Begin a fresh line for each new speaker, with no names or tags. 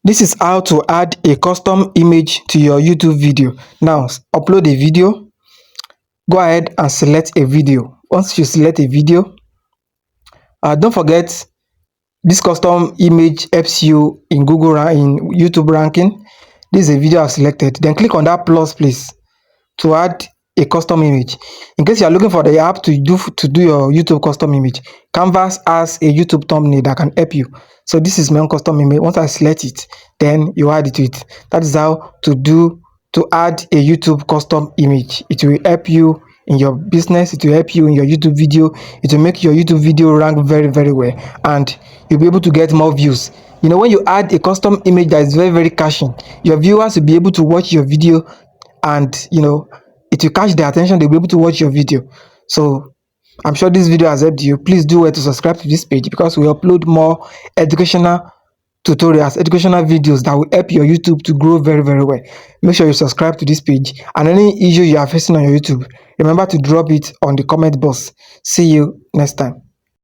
This is how to add a custom image to your YouTube video. Now, upload a video. Go ahead and select a video. Once you select a video, don't forget this custom image helps you in in YouTube ranking. This is a video I've selected. Then click on that plus please to add a custom image. In case you are looking for the app to do your YouTube custom image, Canvas has a YouTube thumbnail that can help you. So this is my own custom image. Once I select it, then you add it to it. That is how to add a YouTube custom image. It will help you in your business. It will help you in your YouTube video. It will make your YouTube video rank very, very well, and you'll be able to get more views. You know, when you add a custom image that is very, very catching, your viewers will be able to watch your video, and it will catch their attention. They'll be able to watch your video. So I'm sure this video has helped you. Please do well to subscribe to this page, because we upload more educational tutorials, educational videos that will help your YouTube to grow very, very well. Make sure you subscribe to this page, and any issue you are facing on your YouTube, remember to drop it on the comment box. See you next time.